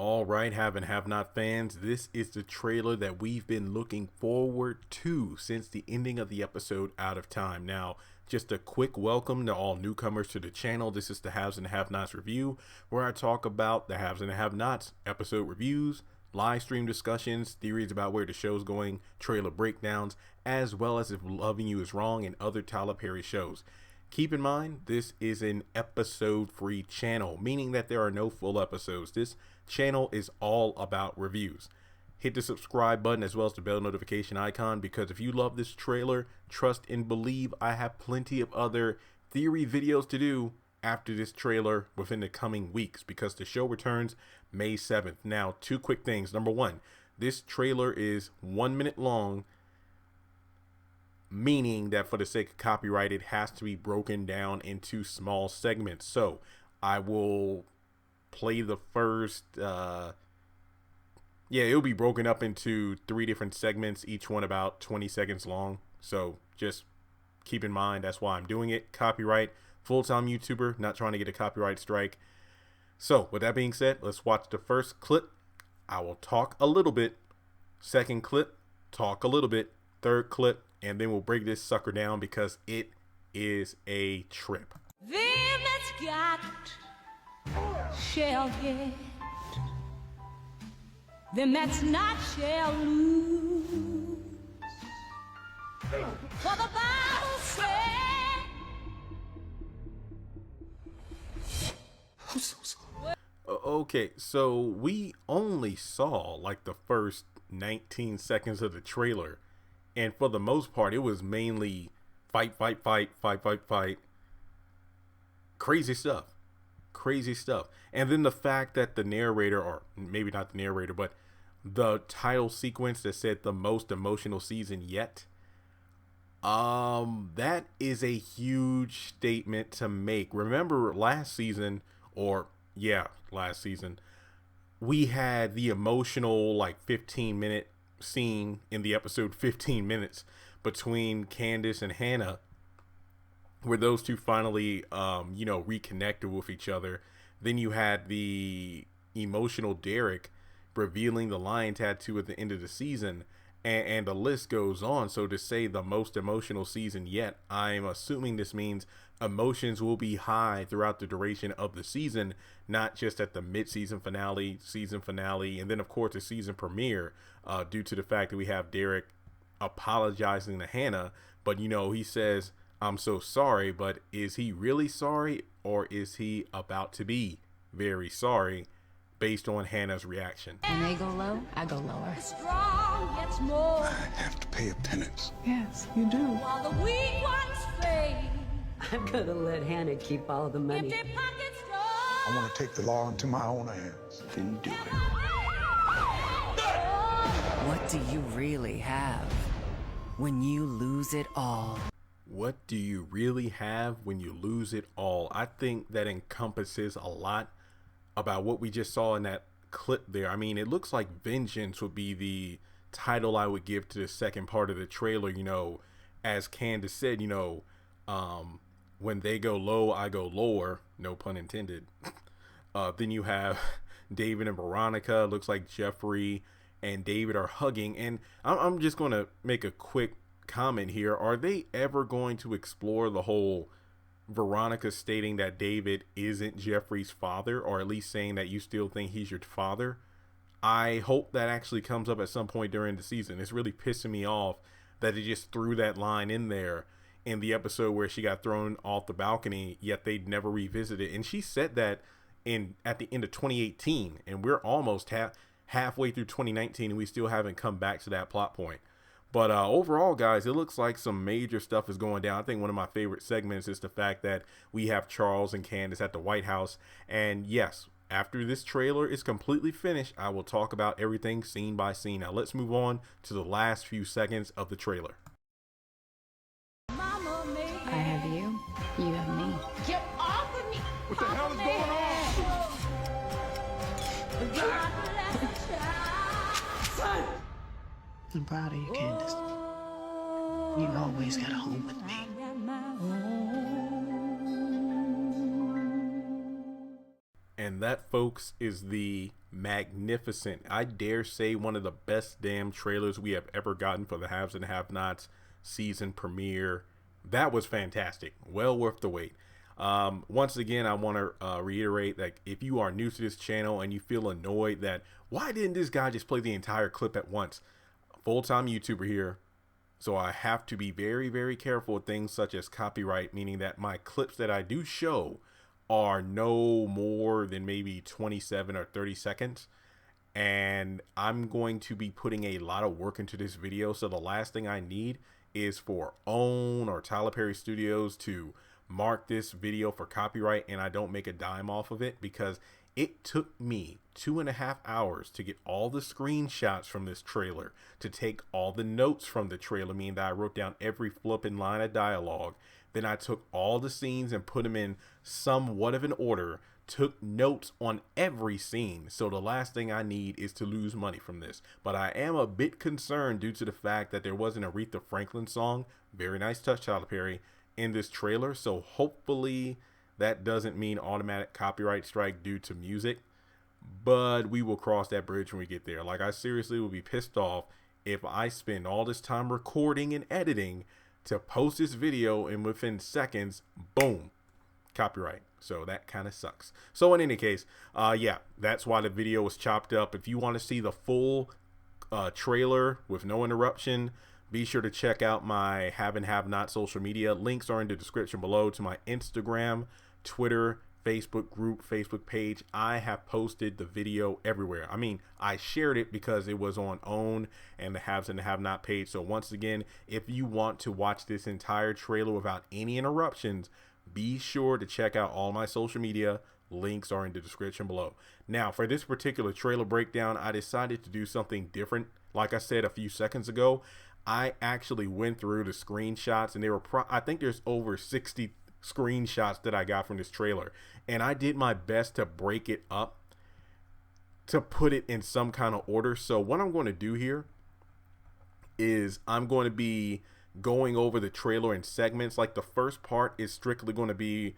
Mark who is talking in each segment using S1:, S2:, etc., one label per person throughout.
S1: All right, have and have not fans, this is the trailer that we've been looking forward to since the ending of the episode Out of Time. Now, just a quick welcome to all newcomers to the channel. This is the Haves and Have Nots review, where I talk about the Haves and Have Nots, episode reviews, live stream discussions, theories about where the show's going, trailer breakdowns, as well as If Loving You Is Wrong and other Tyler Perry shows. Keep in mind, this is an episode-free channel, meaning that there are no full episodes. This channel is all about reviews. Hit the subscribe button as well as the bell notification icon, because if you love this trailer, trust and believe I have plenty of other theory videos to do after this trailer within the coming weeks, because the show returns May 7th. Now, two quick things. Number one, this trailer is 1 minute long, meaning that for the sake of copyright, it has to be broken down into small segments. So I will play the first, it'll be broken up into 3 different segments, each one about 20 seconds long. So just keep in mind, that's why I'm doing it. Copyright, full-time YouTuber, not trying to get a copyright strike. So with that being said, let's watch the first clip. I will talk a little bit. Second clip, talk a little bit. Third clip, and then we'll break this sucker down because it is a trip.
S2: Them that's got shall get, them that's not shall lose. For the Bible said,
S1: I'm so sorry. Okay, so we only saw like the first 19 seconds of the trailer. And for the most part, it was mainly fight. Crazy stuff. Crazy stuff. And then the fact that the narrator, or maybe not the narrator, but the title sequence that said the most emotional season yet, that is a huge statement to make. Remember last season, we had the emotional like 15-minute scene in the episode 15 minutes between Candace and Hanna, where those two finally reconnected with each other. Then you had the emotional Derek revealing the lion tattoo at the end of the season, and the list goes on. So to say the most emotional season yet, I'm assuming this means emotions will be high throughout the duration of the season, not just at the mid-season finale, season finale, and then of course the season premiere, due to the fact that we have Derek apologizing to Hanna. But he says, I'm so sorry, but is he really sorry, or is he about to be very sorry based on Hanna's reaction?
S3: When they go low, I go lower.
S2: strong gets more,
S4: I have to pay a penance.
S3: Yes, you do.
S2: while the weak ones fade.
S5: I'm gonna let Hannah keep all the money.
S2: Empty pockets go.
S4: I want to take the law into my own hands. Then do it.
S6: What do you really have when you lose it all?
S1: What do you really have when you lose it all? I think that encompasses a lot about what we just saw in that clip there. I mean, it looks like vengeance would be the title I would give to the second part of the trailer. As Candace said, when they go low, I go lower, no pun intended. Then you have David and Veronica. Looks like Jeffrey and David are hugging, and I'm just going to make a quick comment here. Are they ever going to explore the whole Veronica stating that David isn't Jeffrey's father, or at least saying that you still think he's your father? I hope that actually comes up at some point during the season. It's really pissing me off that they just threw that line in there in the episode where she got thrown off the balcony, yet they'd never revisit it. And she said that at the end of 2018, and we're almost halfway through 2019, and we still haven't come back to that plot point. But overall, guys, it looks like some major stuff is going down. I think one of my favorite segments is the fact that we have Charles and Candace at the White House. And yes, after this trailer is completely finished, I will talk about everything scene by scene. Now let's move on to the last few seconds of the trailer.
S2: Mama made
S3: I have you, you have me.
S2: get off of me.
S4: What the hell is going on?
S3: I'm proud of you, Candace. You always got a home with me.
S1: And that, folks, is the magnificent. I dare say one of the best damn trailers we have ever gotten for the Haves and Have-Nots season premiere. That was fantastic. Well worth the wait. Once again, I want to reiterate that if you are new to this channel and you feel annoyed that why didn't this guy just play the entire clip at once? Full-time YouTuber here, so I have to be very, very careful with things such as copyright, meaning that my clips that I do show are no more than maybe 27 or 30 seconds. And I'm going to be putting a lot of work into this video. So the last thing I need is for OWN or Tyler Perry Studios to mark this video for copyright and I don't make a dime off of it, because it took me 2.5 hours to get all the screenshots from this trailer, to take all the notes from the trailer, meaning that I wrote down every flipping line of dialogue. Then I took all the scenes and put them in somewhat of an order, took notes on every scene. So the last thing I need is to lose money from this. But I am a bit concerned due to the fact that there was an Aretha Franklin song, very nice touch, Tyler Perry, in this trailer. So hopefully that doesn't mean automatic copyright strike due to music, but we will cross that bridge when we get there. Like, I seriously will be pissed off if I spend all this time recording and editing to post this video and within seconds, boom, copyright. So that kind of sucks. So in any case, yeah, that's why the video was chopped up. If you want to see the full trailer with no interruption, be sure to check out my Have and Have Not social media. Links are in the description below to my Instagram, Twitter, Facebook group, Facebook page. I have posted the video everywhere. I mean, I shared it because it was on OWN and the Haves and the Have Not page. So once again, if you want to watch this entire trailer without any interruptions, be sure to check out all my social media. Links are in the description below. Now, for this particular trailer breakdown, I decided to do something different. Like I said a few seconds ago, I actually went through the screenshots, and there were I think there's over 60 screenshots that I got from this trailer, and I did my best to break it up to put it in some kind of order. So what I'm going to do here is I'm going to be going over the trailer in segments. Like, the first part is strictly going to be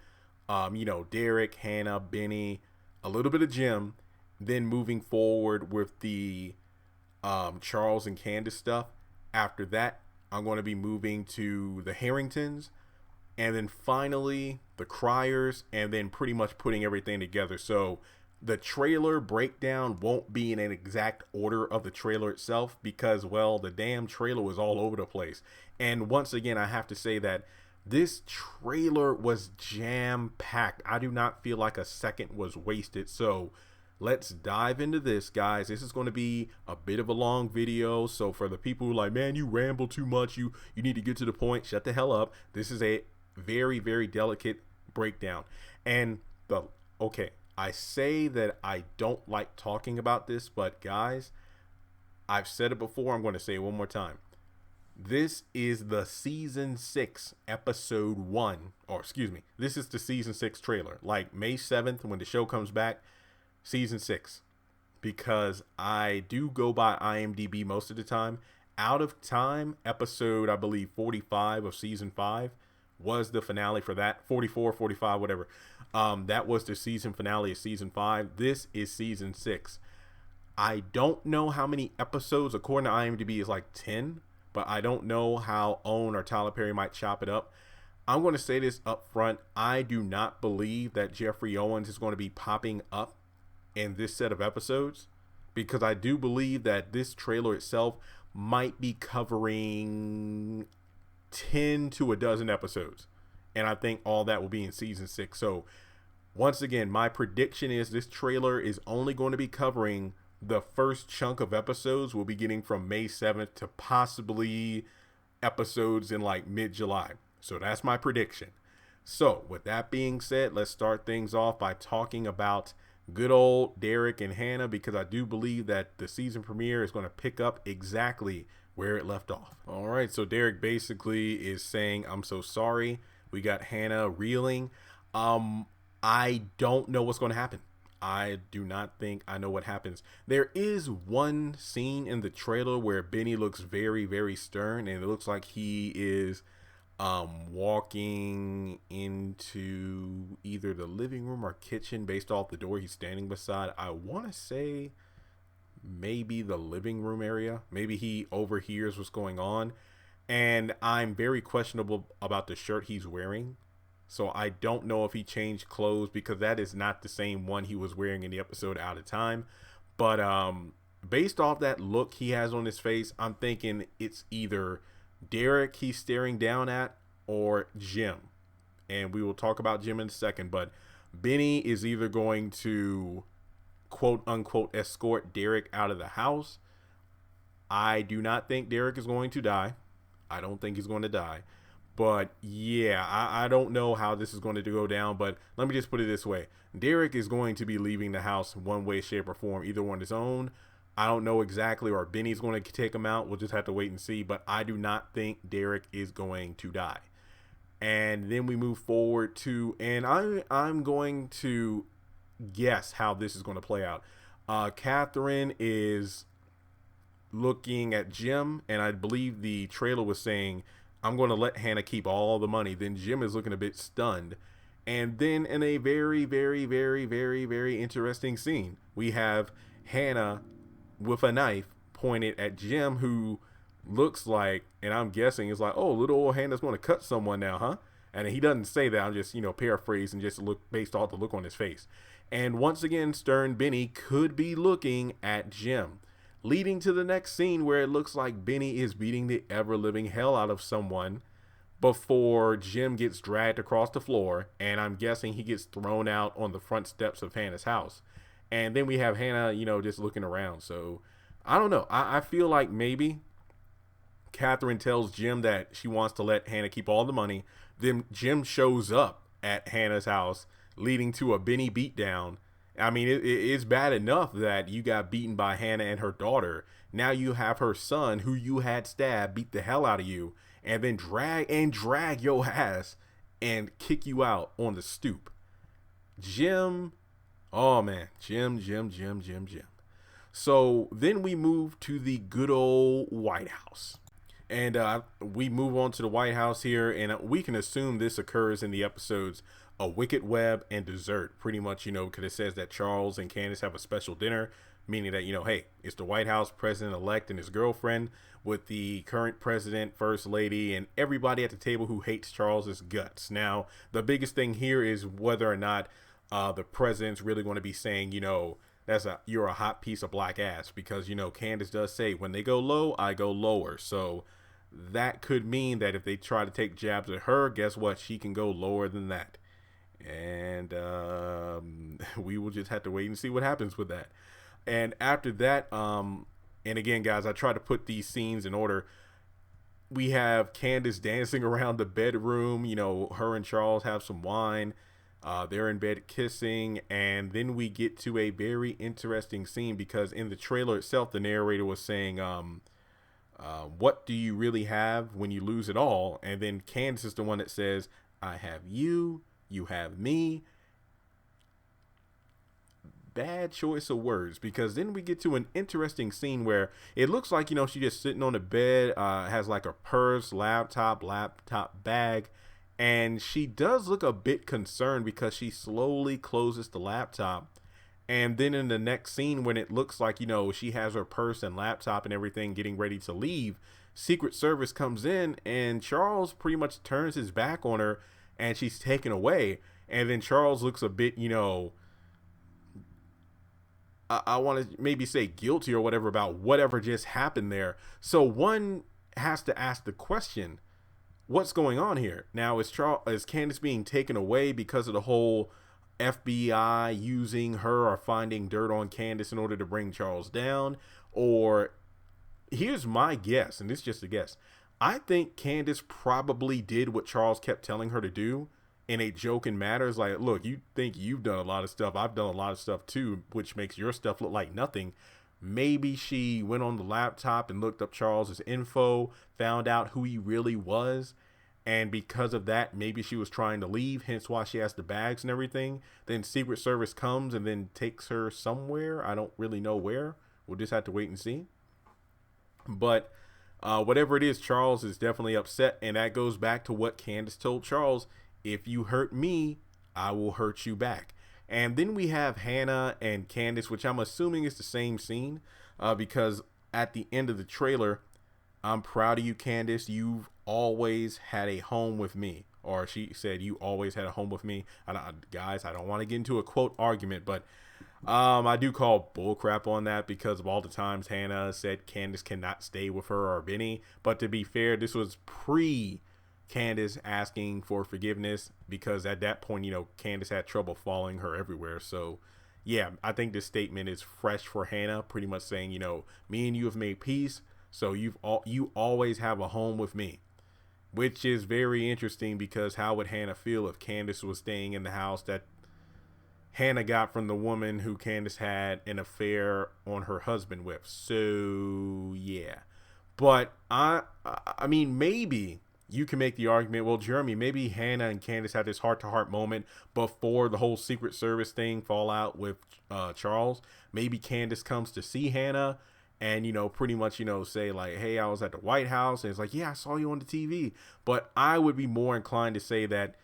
S1: you know, Derek, Hanna, Benny, a little bit of Jim, then moving forward with the Charles and Candace stuff. After that, I'm going to be moving to the Harringtons, and then finally the Criers, and then pretty much putting everything together. So the trailer breakdown won't be in an exact order of the trailer itself, because, well, the damn trailer was all over the place. And once again, I have to say that this trailer was jam-packed. I do not feel like a second was wasted. So let's dive into this, guys. This is going to be a bit of a long video, so for the people who are like, man, you ramble too much, you need to get to the point, shut the hell up. This is a very, very delicate breakdown. And okay, I say that I don't like talking about this, but guys, I've said it before, I'm going to say it one more time. This is the season 6 episode 1, or excuse me, this is the season 6 trailer. Like, May 7th when the show comes back, season 6, because I do go by IMDb most of the time. Out of Time episode, I believe 45 of season 5 was the finale for that. 44, 45, whatever. That was the season finale of season 5. This is season 6. I don't know how many episodes. According to IMDb, is like 10, but I don't know how OWN or Tyler Perry might chop it up. I'm going to say this up front. I do not believe that Jeffrey Owens is going to be popping up in this set of episodes, because I do believe that this trailer itself might be covering 10 to a dozen episodes, and I think all that will be in season 6. So once again, my prediction is this trailer is only going to be covering the first chunk of episodes we'll be getting from May 7th to possibly episodes in like mid-July. So that's my prediction. So with that being said, let's start things off by talking about good old Derek and Hanna, because I do believe that the season premiere is going to pick up exactly where it left off. All right, so Derek basically is saying, I'm so sorry. We got Hanna reeling. I don't know what's going to happen. I do not think I know what happens. There is one scene in the trailer where Benny looks very, very stern, and it looks like he is walking into either the living room or kitchen based off the door he's standing beside. I want to say maybe the living room area. Maybe he overhears what's going on. And I'm very questionable about the shirt he's wearing. So I don't know if he changed clothes, because that is not the same one he was wearing in the episode Out of Time. But based off that look he has on his face, I'm thinking it's either Derek he's staring down at or Jim. And we will talk about Jim in a second. But Benny is either going to quote unquote escort Derek out of the house. I do not think Derek is going to die. I don't think he's going to die. But yeah, I don't know how this is going to go down. But let me just put it this way. Derek is going to be leaving the house one way, shape, or form, either on his own. I don't know exactly, or Benny's going to take him out. We'll just have to wait and see. But I do not think Derek is going to die. And then we move forward to, and I'm going to guess how this is going to play out. Catherine is looking at Jim, and I believe the trailer was saying, I'm going to let Hanna keep all the money. Then Jim is looking a bit stunned. And then in a very, very, very, very, very interesting scene, we have Hanna with a knife pointed at Jim, who looks like, and I'm guessing it's like, oh, little old Hannah's going to cut someone now, huh? And he doesn't say that. I'm just, paraphrasing, just look based off the look on his face. And once again, Stern Benny could be looking at Jim, leading to the next scene where it looks like Benny is beating the ever-living hell out of someone before Jim gets dragged across the floor. And I'm guessing he gets thrown out on the front steps of Hannah's house. And then we have Hanna, just looking around. So I don't know. I feel like maybe Catherine tells Jim that she wants to let Hanna keep all the money. Then Jim shows up at Hannah's house, leading to a Benny beatdown. I mean, it's bad enough that you got beaten by Hanna and her daughter. Now you have her son, who you had stabbed, beat the hell out of you, and then drag your ass and kick you out on the stoop. Jim, oh man, Jim. So then we move to the good old White House. And we move on to the White House here, and we can assume this occurs in the episodes A Wicked Web and Dessert, pretty much, because it says that Charles and Candace have a special dinner, meaning that, hey, it's the White House president-elect and his girlfriend with the current president, first lady, and everybody at the table who hates Charles's guts. Now, the biggest thing here is whether or not the president's really going to be saying, you're a hot piece of black ass, because, Candace does say, when they go low, I go lower. So that could mean that if they try to take jabs at her, guess what? She can go lower than that. And we will just have to wait and see what happens with that. And after that, and again, guys, I try to put these scenes in order. We have Candace dancing around the bedroom. Her and Charles have some wine. They're in bed kissing. And then we get to a very interesting scene, because in the trailer itself, the narrator was saying, what do you really have when you lose it all? And then Candace is the one that says, I have you, you have me. Bad choice of words, because then we get to an interesting scene where it looks like, she's just sitting on the bed, has like a purse, laptop bag, and she does look a bit concerned because she slowly closes the laptop. And then in the next scene, when it looks like, she has her purse and laptop and everything getting ready to leave, Secret Service comes in and Charles pretty much turns his back on her and she's taken away. And then Charles looks a bit, I want to maybe say guilty or whatever about whatever just happened there. So one has to ask the question, what's going on here? Now, is Candace being taken away because of the whole FBI using her or finding dirt on Candace in order to bring Charles down? Or here's my guess, and this is just a guess. I think Candace probably did what Charles kept telling her to do in a joking manner. It's like, look, you think you've done a lot of stuff. I've done a lot of stuff too, which makes your stuff look like nothing. Maybe she went on the laptop and looked up Charles's info, found out who he really was. And because of that, maybe she was trying to leave, hence why she has the bags and everything. Then Secret Service comes and then takes her somewhere. I don't really know where. We'll just have to wait and see. But Whatever it is, Charles is definitely upset, and that goes back to what Candace told Charles: if you hurt me, I will hurt you back. And then we have Hanna and Candace, which I'm assuming is the same scene, because at the end of the trailer, I'm proud of you, Candace. You've always had a home with me. Or she said, you always had a home with me. Guys, I don't want to get into a quote argument, but I do call bullcrap on that because of all the times Hanna said Candace cannot stay with her or Benny. But to be fair, this was pre Candace asking for forgiveness, because at that point, Candace had trouble following her everywhere. So yeah, I think this statement is fresh for Hanna, pretty much saying, me and you have made peace. So you always have a home with me, which is very interesting, because how would Hanna feel if Candace was staying in the house that Hanna got from the woman who Candace had an affair on her husband with? So yeah, but I mean, maybe you can make the argument, well, Jeremy, maybe Hanna and Candace had this heart-to-heart moment before the whole Secret Service thing fall out with Charles. Maybe Candace comes to see Hanna and, pretty much, say like, hey, I was at the White House. And it's like, yeah, I saw you on the TV. But I would be more inclined to say that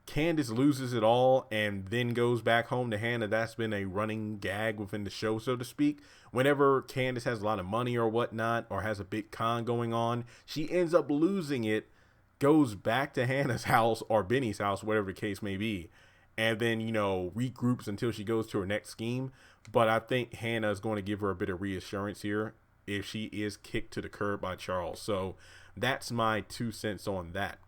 S1: Candace loses it all and then goes back home to Hanna. That's been a running gag within the show, so to speak. Whenever Candace has a lot of money or whatnot, or has a big con going on, she ends up losing it, goes back to Hanna's house or Benny's house, whatever the case may be, and then, regroups until she goes to her next scheme. But I think Hanna is going to give her a bit of reassurance here if she is kicked to the curb by Charles. So that's my 2 cents on that.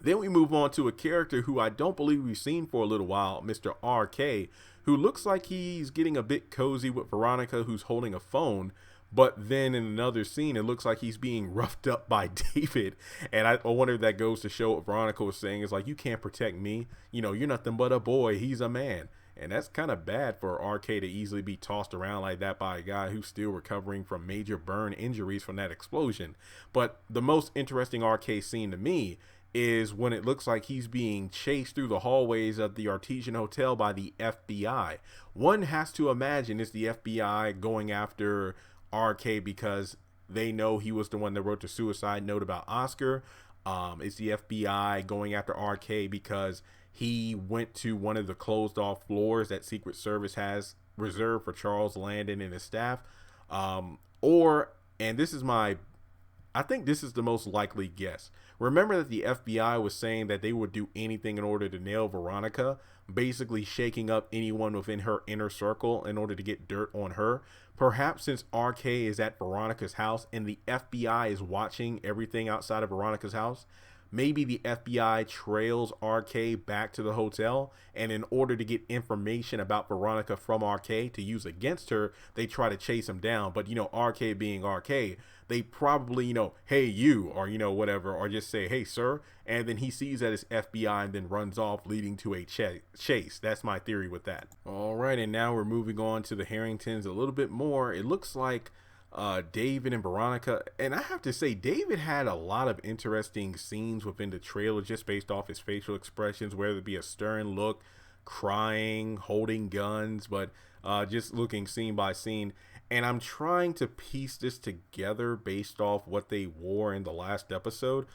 S1: Then we move on to a character who I don't believe we've seen for a little while, Mr. RK, who looks like he's getting a bit cozy with Veronica, who's holding a phone. But then in another scene, it looks like he's being roughed up by David. And I wonder if that goes to show what Veronica was saying is like, you can't protect me. You're nothing but a boy. He's a man. And that's kind of bad for RK to easily be tossed around like that by a guy who's still recovering from major burn injuries from that explosion. But the most interesting RK scene to me is when it looks like he's being chased through the hallways of the Artesian Hotel by the FBI. One has to imagine it's the FBI going after RK because they know he was the one that wrote the suicide note about Oscar. It's the FBI going after RK because he went to one of the closed off floors that Secret Service has reserved for Charles Landon and his staff. And this is I think this is the most likely guess. Remember that the FBI was saying that they would do anything in order to nail Veronica, basically shaking up anyone within her inner circle in order to get dirt on her. Perhaps since RK is at Veronica's house and the FBI is watching everything outside of Veronica's house, maybe the FBI trails RK back to the hotel, and in order to get information about Veronica from RK to use against her, they try to chase him down. But, RK being RK, they probably, hey, you, or, whatever, or just say, hey, sir. And then he sees that it's FBI and then runs off, leading to a chase. That's my theory with that. All right. And now we're moving on to the Harringtons a little bit more. It looks like David and Veronica, and I have to say, David had a lot of interesting scenes within the trailer just based off his facial expressions, whether it be a stern look, crying, holding guns, but just looking scene by scene. And I'm trying to piece this together based off what they wore in the last episode.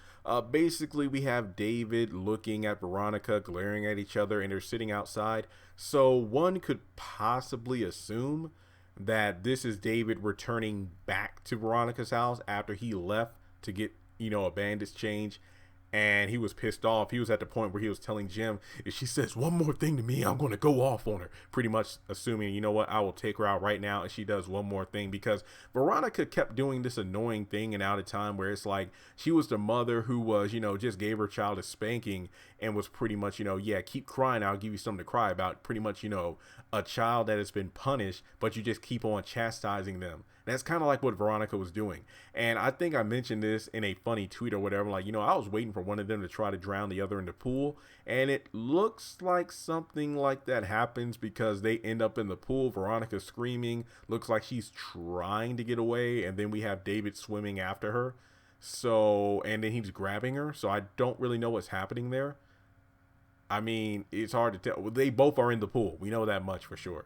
S1: Basically, we have David looking at Veronica, glaring at each other, and they're sitting outside. So one could possibly assume that this is David returning back to Veronica's house after he left to get, a bandage change. And he was pissed off. He was at the point where he was telling Jim, if she says one more thing to me, I'm going to go off on her. Pretty much assuming, I will take her out right now. And she does one more thing, because Veronica kept doing this annoying thing and out of time where it's like she was the mother who was, just gave her child a spanking and was pretty much, yeah, keep crying. I'll give you something to cry about. Pretty much, a child that has been punished, but you just keep on chastising them. That's kind of like what Veronica was doing. And I think I mentioned this in a funny tweet or whatever. Like, I was waiting for one of them to try to drown the other in the pool. And it looks like something like that happens because they end up in the pool. Veronica screaming. Looks like she's trying to get away. And then we have David swimming after her. So, and then he's grabbing her. So I don't really know what's happening there. I mean, it's hard to tell. They both are in the pool. We know that much for sure.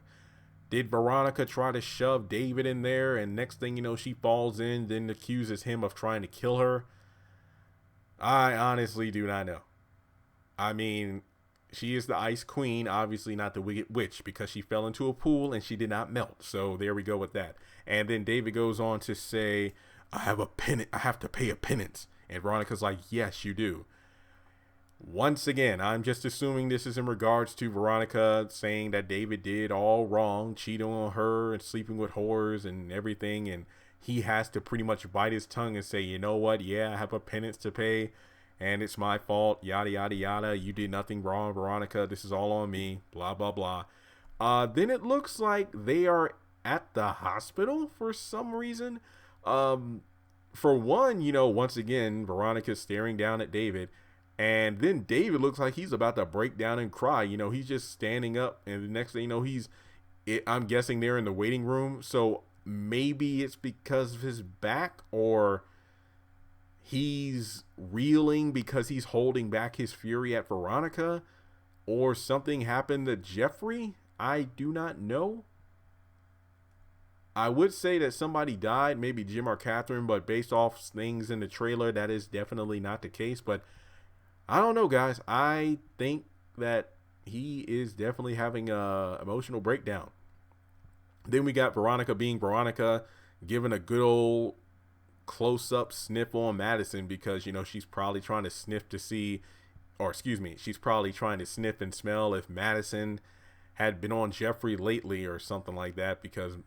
S1: Did Veronica try to shove David in there, and next thing you know, she falls in, then accuses him of trying to kill her? I honestly do not know. I mean, she is the Ice Queen, obviously not the Wicked Witch, because she fell into a pool and she did not melt. So there we go with that. And then David goes on to say, I have to pay a penance. And Veronica's like, yes, you do. Once again, I'm just assuming this is in regards to Veronica saying that David did all wrong, cheating on her and sleeping with whores and everything. And he has to pretty much bite his tongue and say, you know what? Yeah, I have a penance to pay. And it's my fault, yada, yada, yada. You did nothing wrong, Veronica. This is all on me, blah, blah, blah. Then it looks like they are at the hospital for some reason. For one, you know, once again, Veronica's staring down at David. And then David looks like he's about to break down and cry. You know, he's just standing up. And the next thing you know, I'm guessing they're in the waiting room. So maybe it's because of his back, or he's reeling because he's holding back his fury at Veronica, or something happened to Jeffrey. I do not know. I would say that somebody died, maybe Jim or Catherine, but based off things in the trailer, that is definitely not the case. But I don't know, guys. I think that he is definitely having a emotional breakdown. Then we got Veronica being Veronica, giving a good old close-up sniff on Madison, because, you know, she's probably trying to sniff to see, or excuse me, she's probably trying to sniff and smell if Madison had been on Jeffrey lately or something like that, because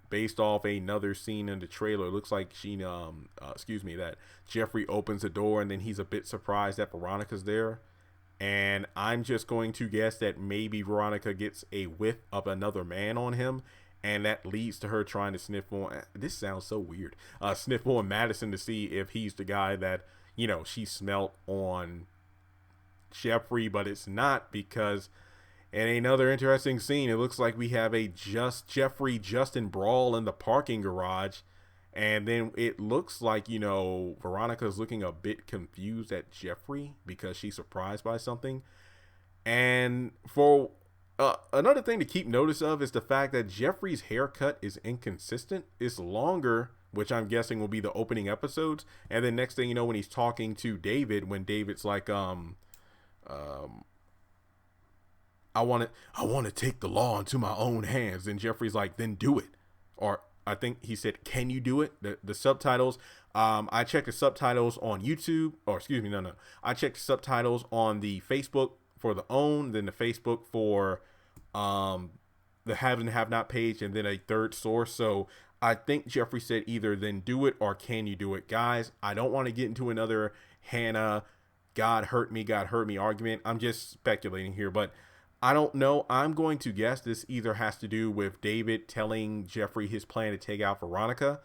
S1: based off another scene in the trailer, it looks like that Jeffrey opens the door and then he's a bit surprised that Veronica's there. And I'm just going to guess that maybe Veronica gets a whiff of another man on him, and that leads to her trying to sniff on, this sounds so weird, sniff on Madison to see if he's the guy that, you know, she smelt on Jeffrey, but it's not, because in another interesting scene, it looks like we have a Jeffrey Justin brawl in the parking garage. And then it looks like, you know, Veronica's looking a bit confused at Jeffrey because she's surprised by something. And for another thing to keep notice of is the fact that Jeffrey's haircut is inconsistent. It's longer, which I'm guessing will be the opening episodes. And then next thing you know, when he's talking to David, when David's like, I want to take the law into my own hands. And Jeffrey's like, then do it. Or I think he said, can you do it? The subtitles. I checked the subtitles on YouTube, or excuse me, no. I checked the subtitles on the Facebook for the OWN, then the Facebook for the have and have not page, and then a third source. So I think Jeffrey said either then do it or can you do it. Guys, I don't want to get into another Hannah, God hurt me argument. I'm just speculating here, but I don't know. I'm going to guess this either has to do with David telling Jeffrey his plan to take out Veronica,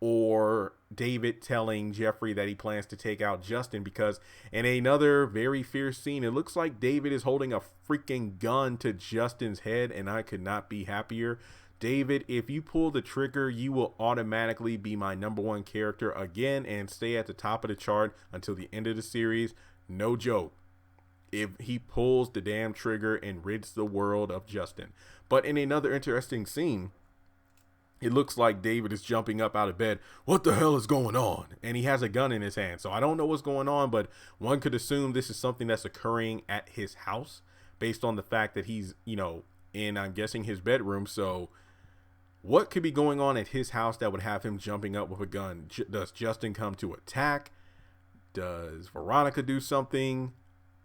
S1: or David telling Jeffrey that he plans to take out Justin, because in another very fierce scene, it looks like David is holding a freaking gun to Justin's head, and I could not be happier. David, if you pull the trigger, you will automatically be my #1 character again and stay at the top of the chart until the end of the series. No joke. If he pulls the damn trigger and rids the world of Justin. But in another interesting scene, it looks like David is jumping up out of bed. What the hell is going on? And he has a gun in his hand. So I don't know what's going on, but one could assume this is something that's occurring at his house based on the fact that he's, you know, in, I'm guessing, his bedroom. So what could be going on at his house that would have him jumping up with a gun? Does Justin come to attack? Does Veronica do something?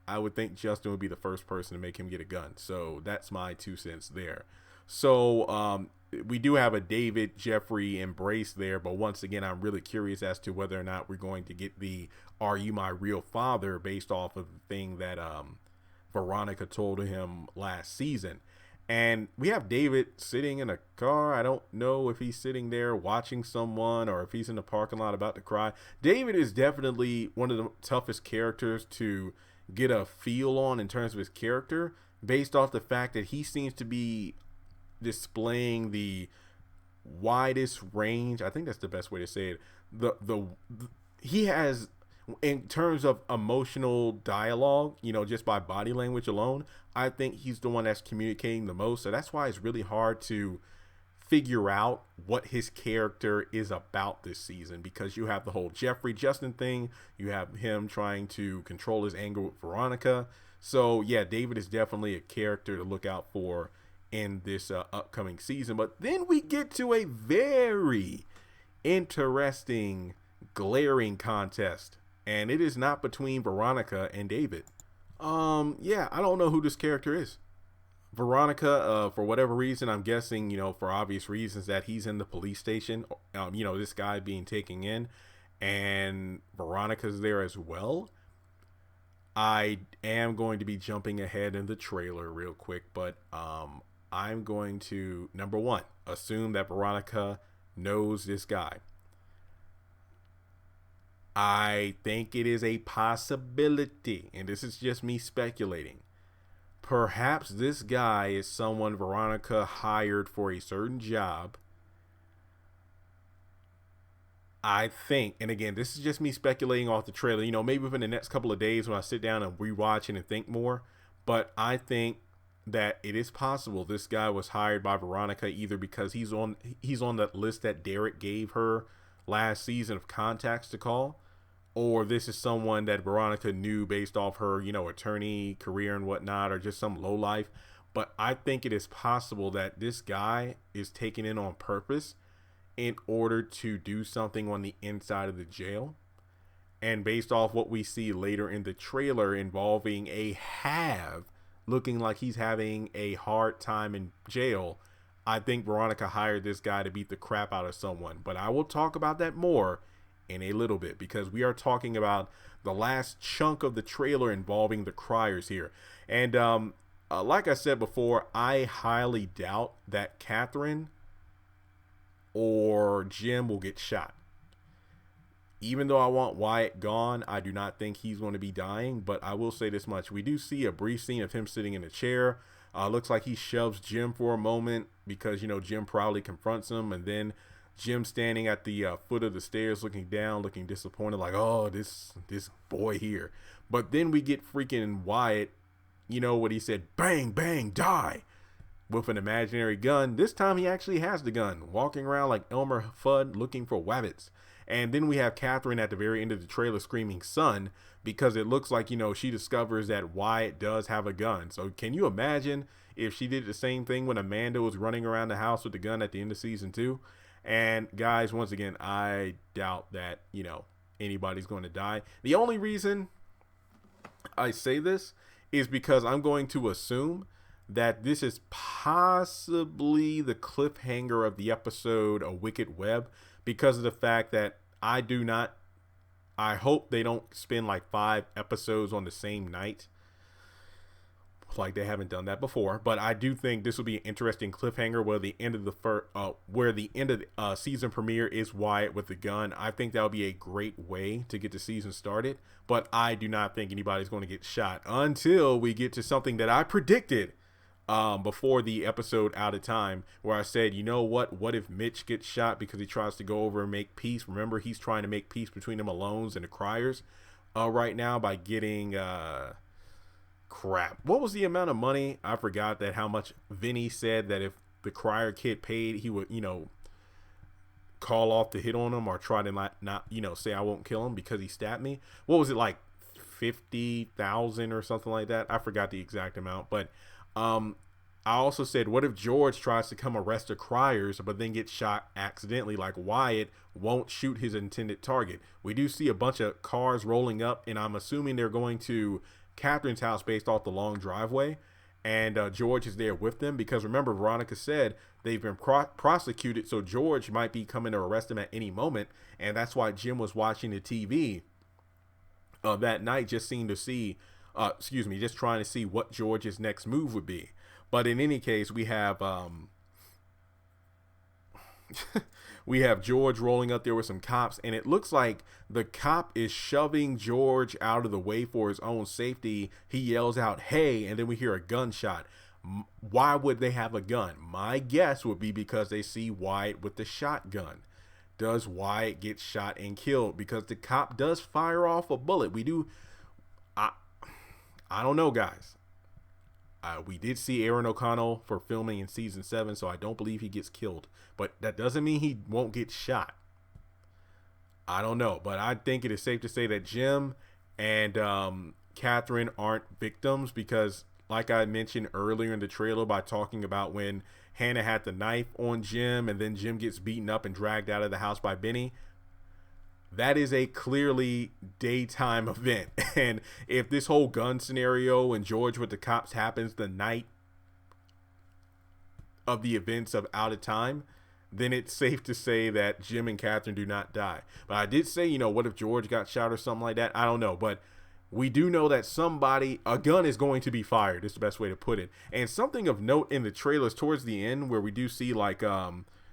S1: I would think Justin would be the first person to make him get a gun. So that's my 2 cents there. So we do have a David Jeffrey embrace there. But once again, I'm really curious as to whether or not we're going to get the "Are you my real father?" based off of the thing that Veronica told him last season. And we have David sitting in a car. I don't know if he's sitting there watching someone or if he's in the parking lot about to cry. David is definitely one of the toughest characters to get a feel on in terms of his character, based off the fact that he seems to be displaying the widest range. I think that's the best way to say it. He has, in terms of emotional dialogue, you know, just by body language alone, I think he's the one that's communicating the most. So that's why it's really hard to figure out what his character is about this season, because you have the whole Jeffrey Justin thing. You have him trying to control his anger with Veronica. So yeah, David is definitely a character to look out for in this upcoming season. But then we get to a very interesting, glaring contest, and it is not between Veronica and David. Yeah, I don't know who this character is. Veronica, for whatever reason, I'm guessing, for obvious reasons, that he's in the police station, this guy being taken in, and Veronica's there as well. I am going to be jumping ahead in the trailer real quick, but I'm going to, number one, assume that Veronica knows this guy. I think it is a possibility, and this is just me speculating. Perhaps this guy is someone Veronica hired for a certain job. I think, and again, this is just me speculating off the trailer, maybe within the next couple of days when I sit down and rewatch it and think more. But I think that it is possible this guy was hired by Veronica either because he's on that list that Derek gave her last season of contacts to call, or this is someone that Veronica knew based off her, attorney career and whatnot, or just some lowlife. But I think it is possible that this guy is taken in on purpose in order to do something on the inside of the jail. And based off what we see later in the trailer involving a Have looking like he's having a hard time in jail, I think Veronica hired this guy to beat the crap out of someone. But I will talk about that more in a little bit, because we are talking about the last chunk of the trailer involving the Criers here. And like I said before, I highly doubt that Catherine or Jim will get shot. Even though I want Wyatt gone, I do not think he's going to be dying. But I will say this much. We do see a brief scene of him sitting in a chair. Looks like he shoves Jim for a moment because, Jim proudly confronts him. And then Jim standing at the foot of the stairs looking down, looking disappointed, like, oh, this boy here. But then we get freaking Wyatt, what he said, bang, bang, die, with an imaginary gun. This time he actually has the gun, walking around like Elmer Fudd looking for wabbits. And then we have Catherine at the very end of the trailer screaming son, because it looks like, she discovers that Wyatt does have a gun. So can you imagine if she did the same thing when Amanda was running around the house with the gun at the end of season 2? And guys, once again, I doubt that, anybody's going to die. The only reason I say this is because I'm going to assume that this is possibly the cliffhanger of the episode A Wicked Web, because of the fact that I hope they don't spend like 5 episodes on the same night, like they haven't done that before. But I do think this will be an interesting cliffhanger where the end of the season premiere is Wyatt with the gun. I think that'll be a great way to get the season started. But I do not think anybody's going to get shot until we get to something that I predicted before the episode Out of Time, where I said, what if Mitch gets shot because he tries to go over and make peace? Remember, he's trying to make peace between the Malones and the Criers right now by getting crap. What was the amount of money? I forgot that how much Vinny said that if the Crier kid paid, he would, call off to hit on him or try to not say I won't kill him because he stabbed me. What was it, like 50,000 or something like that? I forgot the exact amount. But I also said, what if George tries to come arrest the Criers but then gets shot accidentally, like Wyatt won't shoot his intended target? We do see a bunch of cars rolling up, and I'm assuming they're going to Catherine's house based off the long driveway, and George is there with them, because remember, Veronica said they've been prosecuted, so George might be coming to arrest them at any moment. And that's why Jim was watching the TV that night, just trying to see what George's next move would be. But in any case, we have we have George rolling up there with some cops, and it looks like the cop is shoving George out of the way for his own safety. He yells out, hey, and then we hear a gunshot. Why would they have a gun? My guess would be because they see Wyatt with the shotgun. Does Wyatt get shot and killed? Because the cop does fire off a bullet. I don't know, guys. We did see Aaron O'Connell for filming in season 7, so I don't believe he gets killed. But that doesn't mean he won't get shot. I don't know, but I think it is safe to say that Jim and Catherine aren't victims because, like I mentioned earlier in the trailer by talking about when Hanna had the knife on Jim and then Jim gets beaten up and dragged out of the house by Benny, that is a clearly daytime event. And if this whole gun scenario and George with the cops happens the night of the events of Out of Time, then it's safe to say that Jim and Catherine do not die. But I did say, you know, what if George got shot or something like that? I don't know. But we do know that a gun is going to be fired. Is the best way to put it. And something of note in the trailers towards the end where we do see like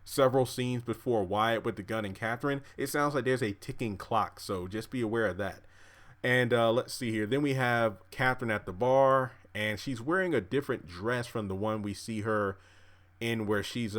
S1: several scenes before Wyatt with the gun and Catherine, it sounds like there's a ticking clock. So just be aware of that. And let's see here. Then we have Catherine at the bar, and she's wearing a different dress from the one we see her in where she's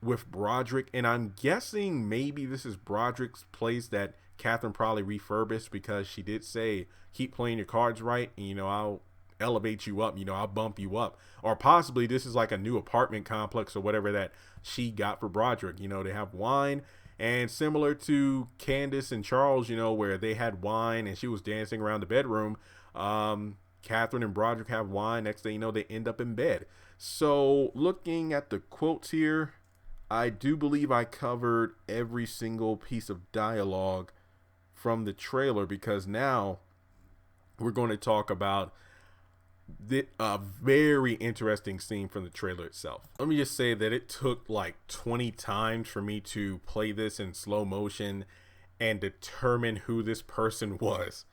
S1: with Broderick. And I'm guessing maybe this is Broderick's place that Catherine probably refurbished, because she did say, keep playing your cards right, and, you know, I'll elevate you up, you know, I'll bump you up. Or possibly this is like a new apartment complex or whatever that she got for Broderick. You know, they have wine, and similar to Candace and Charles, you know, where they had wine and she was dancing around the bedroom, Catherine and Broderick have wine. Next thing you know, they end up in bed. So looking at the quotes here, I do believe I covered every single piece of dialogue from the trailer, because now we're going to talk about a very interesting scene from the trailer itself. Let me just say that it took like 20 times for me to play this in slow motion and determine who this person was.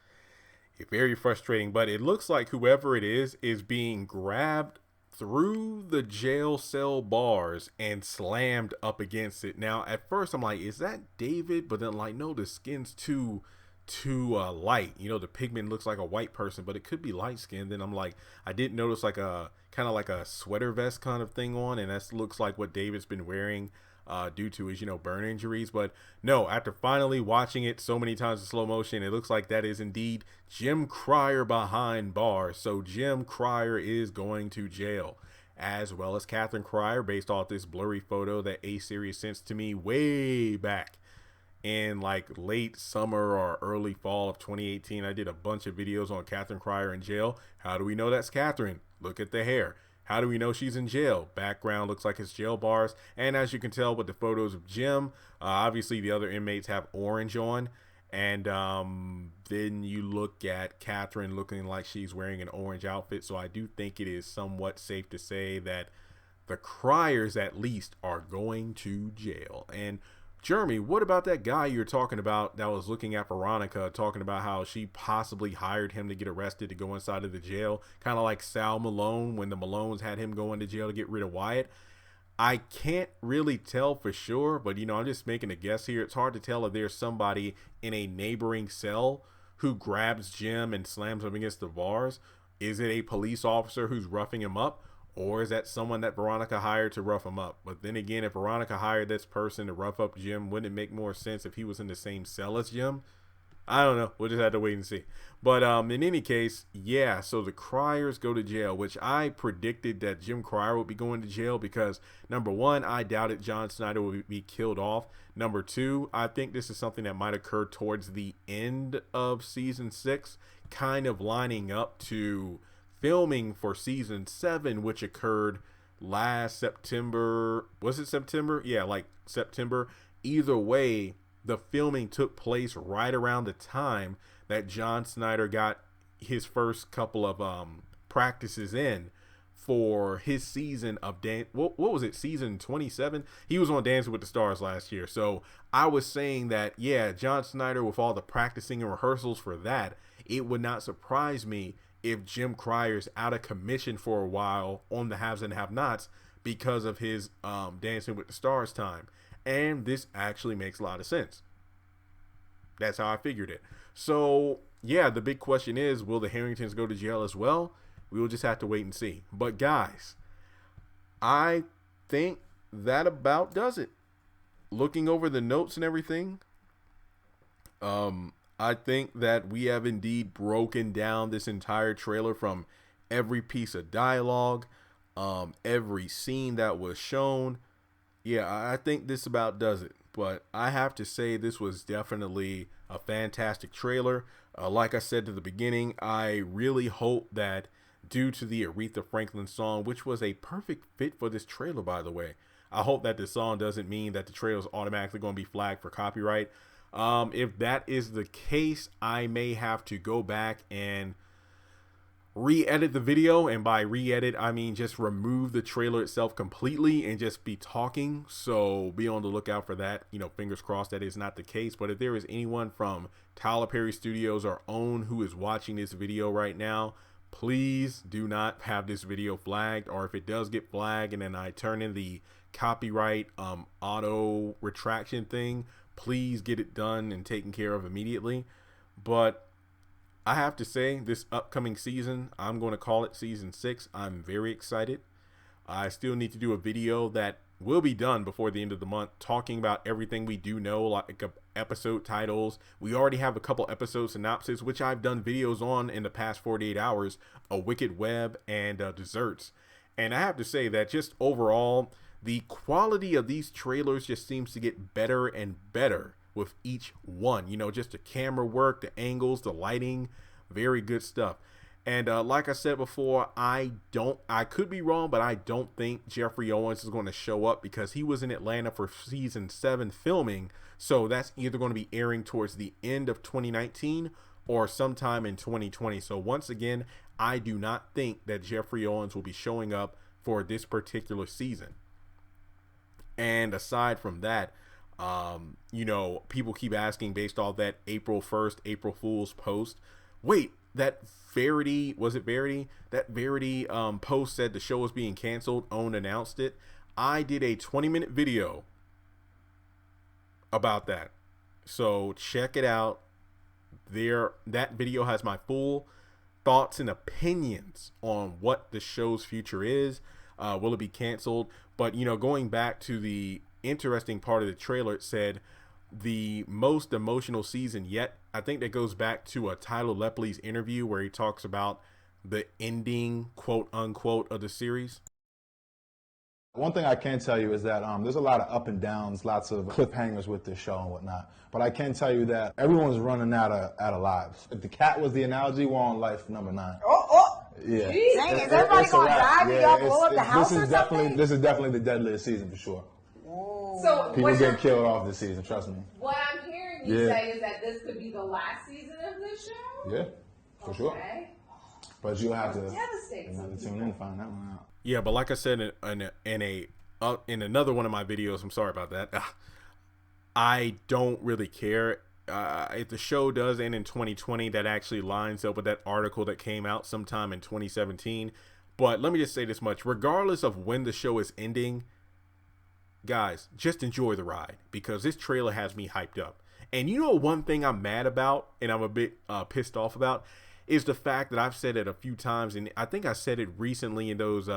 S1: It's very frustrating, but it looks like whoever it is being grabbed through the jail cell bars and slammed up against it. Now, at first I'm like, is that David? But then like, no, the skin's too light. You know, the pigment looks like a white person, but it could be light skin. Then I'm like, I did notice like a kind of like a sweater vest kind of thing on, and that looks like what David's been wearing due to his, you know, burn injuries. But no, after finally watching it so many times in slow motion, it looks like that is indeed Jim Crier behind bars. So Jim Crier is going to jail, as well as Catherine Crier, based off this blurry photo that A-Series sent to me way back in like late summer or early fall of 2018. I did a bunch of videos on Catherine Crier in jail. How do we know that's Catherine? Look at the hair. How do we know she's in jail? Background looks like it's jail bars. And as you can tell with the photos of Jim, obviously the other inmates have orange on. And then you look at Catherine looking like she's wearing an orange outfit. So I do think it is somewhat safe to say that the Criers at least are going to jail. And Jeremy, what about that guy you're talking about that was looking at Veronica, talking about how she possibly hired him to get arrested to go inside of the jail, kind of like Sal Malone when the Malones had him go into jail to get rid of Wyatt? I can't really tell for sure, but, you know, I'm just making a guess here. It's hard to tell if there's somebody in a neighboring cell who grabs Jim and slams him against the bars. Is it a police officer who's roughing him up? Or is that someone that Veronica hired to rough him up? But then again, if Veronica hired this person to rough up Jim, wouldn't it make more sense if he was in the same cell as Jim? I don't know. We'll just have to wait and see. But in any case, yeah, so the Criers go to jail, which I predicted that Jim Crier would be going to jail because, number one, I doubted John Snyder would be killed off. Number two, I think this is something that might occur towards the end of season 6, kind of lining up to filming for season 7, which occurred last September. Was it September? Yeah, like September. Either way, the filming took place right around the time that John Snyder got his first couple of practices in for his season of what was it, season 27? He was on Dancing with the Stars last year. So I was saying that, yeah, John Snyder, with all the practicing and rehearsals for that, it would not surprise me if Jim Crier's out of commission for a while on the Haves and Have-Nots because of his Dancing with the Stars time. And this actually makes a lot of sense. That's how I figured it. So, yeah, the big question is, will the Harringtons go to jail as well? We will just have to wait and see. But, guys, I think that about does it. Looking over the notes and everything, I think that we have indeed broken down this entire trailer from every piece of dialogue, every scene that was shown. Yeah, I think this about does it. But I have to say this was definitely a fantastic trailer. Like I said to the beginning, I really hope that due to the Aretha Franklin song, which was a perfect fit for this trailer, by the way, I hope that the song doesn't mean that the trailer is automatically going to be flagged for copyright. If that is the case, I may have to go back and re-edit the video, and by re-edit I mean just remove the trailer itself completely and just be talking. So be on the lookout for that. Fingers crossed that is not the case. But if there is anyone from Tyler Perry Studios or OWN who is watching this video right now, please do not have this video flagged. Or if it does get flagged and then I turn in the copyright auto retraction thing, please get it done and taken care of immediately. But I have to say, this upcoming season, I'm going to call it season 6. I'm very excited. I still need to do a video that will be done before the end of the month, talking about everything we do know, like episode titles. We already have a couple episode synopsis, which I've done videos on in the past 48 hours, A Wicked Web and Desserts. And I have to say that just overall, the quality of these trailers just seems to get better and better with each one. Just the camera work, the angles, the lighting, very good stuff. And like I said before, I could be wrong, but I don't think Jeffrey Owens is going to show up because he was in Atlanta for season 7 filming. So that's either going to be airing towards the end of 2019 or sometime in 2020. So once again, I do not think that Jeffrey Owens will be showing up for this particular season. And aside from that, people keep asking based off that April 1st, April Fool's post. Wait, that Verity, was it Verity? That Verity post said the show was being canceled. OWN announced it. I did a 20-minute video about that. So check it out. That video has my full thoughts and opinions on what the show's future is. Will it be canceled? But, going back to the interesting part of the trailer, it said the most emotional season yet. I think that goes back to a Tyler Lepley's interview where he talks about the ending, quote unquote, of the series.
S7: One thing I can tell you is that there's a lot of up and downs, lots of cliffhangers with this show and whatnot. But I can tell you that everyone's running out of lives. If the cat was the analogy, we're on life number 9. Yeah.
S8: Dang, is everybody going to die? Do y'all blow up the house or something?
S7: This is definitely the deadliest season for sure.
S8: Whoa.
S9: So
S7: people get killed off this season, trust me.
S9: What I'm hearing you say is that this could be the last season of this show?
S7: Yeah, for sure. But you'll have to tune in and find that one out.
S1: Yeah, but like I said in another one of my videos, I'm sorry about that. I don't really care. If the show does end in 2020, that actually lines up with that article that came out sometime in 2017. But let me just say this much. Regardless of when the show is ending, guys, just enjoy the ride because this trailer has me hyped up. And one thing I'm mad about and I'm a bit pissed off about is the fact that I've said it a few times, and I think I said it recently in those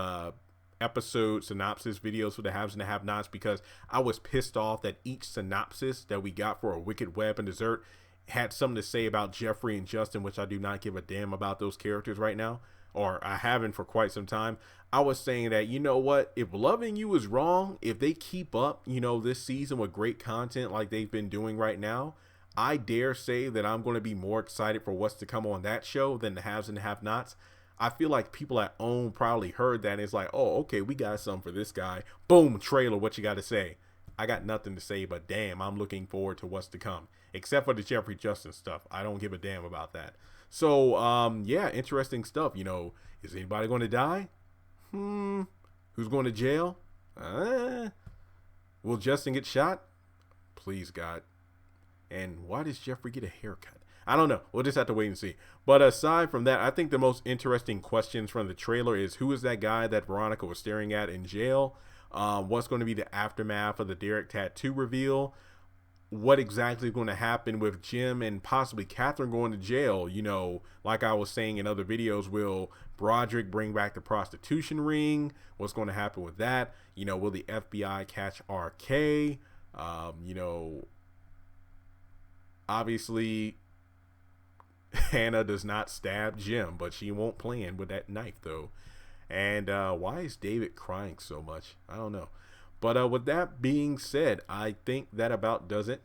S1: episode synopsis videos for the haves and the have-nots, because I was pissed off that each synopsis that we got for A Wicked Web and Dessert had something to say about Jeffrey and Justin, which I do not give a damn about those characters right now, or I haven't for quite some time. I was saying that, what, if Loving You is wrong, if they keep up, this season with great content like they've been doing right now, I dare say that I'm going to be more excited for what's to come on that show than the haves and the have-nots. I feel like people at OWN probably heard that and it's like, oh, okay, we got something for this guy. Boom, trailer, what you got to say? I got nothing to say, but damn, I'm looking forward to what's to come. Except for the Jeffrey Justin stuff. I don't give a damn about that. So, yeah, interesting stuff. Is anybody going to die? Who's going to jail? Will Justin get shot? Please, God. And why does Jeffrey get a haircut? I don't know. We'll just have to wait and see. But aside from that, I think the most interesting questions from the trailer is who is that guy that Veronica was staring at in jail? What's going to be the aftermath of the Derek tattoo reveal? What exactly is going to happen with Jim and possibly Catherine going to jail? Like I was saying in other videos, will Broderick bring back the prostitution ring? What's going to happen with that? Will the FBI catch RK? Obviously, Hannah does not stab Jim, but she won't plan with that knife though. And why is David crying so much? I don't know. But with that being said, I think that about does it.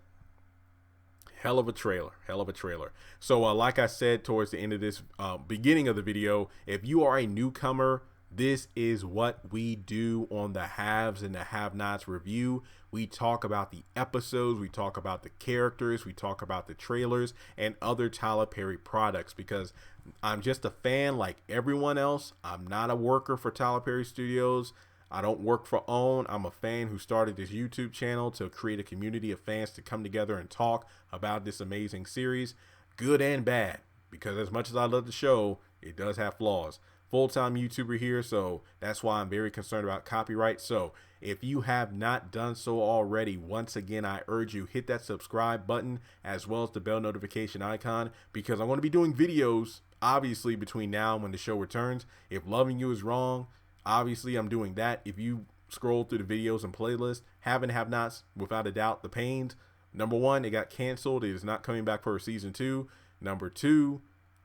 S1: Hell of a trailer. Hell of a trailer. So like I said towards the end of this beginning of the video, if you are a newcomer, this is what we do on the Haves and the Have-Nots review. We talk about the episodes, we talk about the characters, we talk about the trailers and other Tyler Perry products, because I'm just a fan like everyone else. I'm not a worker for Tyler Perry Studios. I don't work for OWN. I'm a fan who started this YouTube channel to create a community of fans to come together and talk about this amazing series, good and bad, because as much as I love the show, it does have flaws. Full-time YouTuber here, so that's why I'm very concerned about copyright. So if you have not done so already, once again, I urge you, hit that subscribe button as well as the bell notification icon, because I'm going to be doing videos, obviously, between now and when the show returns. If Loving You is wrong, obviously I'm doing that. If you scroll through the videos and playlists, Have and Have-Nots, without a doubt, The Pains. Number one, it got canceled. It is not coming back for season 2. Number 2,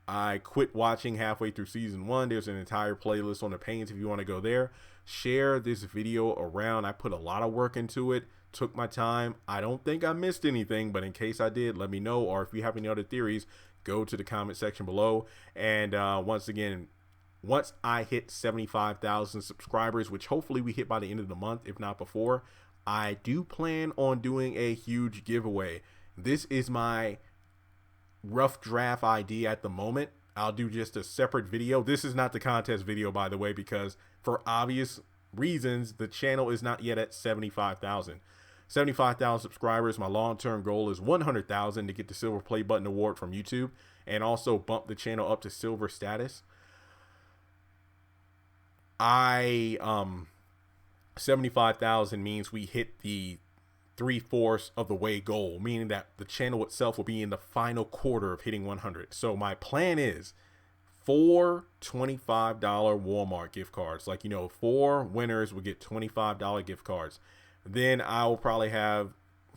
S1: I quit watching halfway through season 1. There's an entire playlist on The Pains if you want to go there. Share this video around. I put a lot of work into it, took my time. I don't think I missed anything, but in case I did, let me know. Or if you have any other theories, go to the comment section below. And once again, once I hit 75,000 subscribers, which hopefully we hit by the end of the month, if not before, I do plan on doing a huge giveaway. This is my rough draft idea at the moment. I'll do just a separate video. This is not the contest video, by the way, because for obvious reasons, the channel is not yet at 75,000. 75,000 subscribers. My long-term goal is 100,000 to get the Silver Play Button award from YouTube and also bump the channel up to silver status. 75,000 means we hit the 3/4 of the way goal, meaning that the channel itself will be in the final quarter of hitting 100. So my plan is 4 $25 Walmart gift cards. Like, 4 winners will get $25 gift cards. Then I'll probably have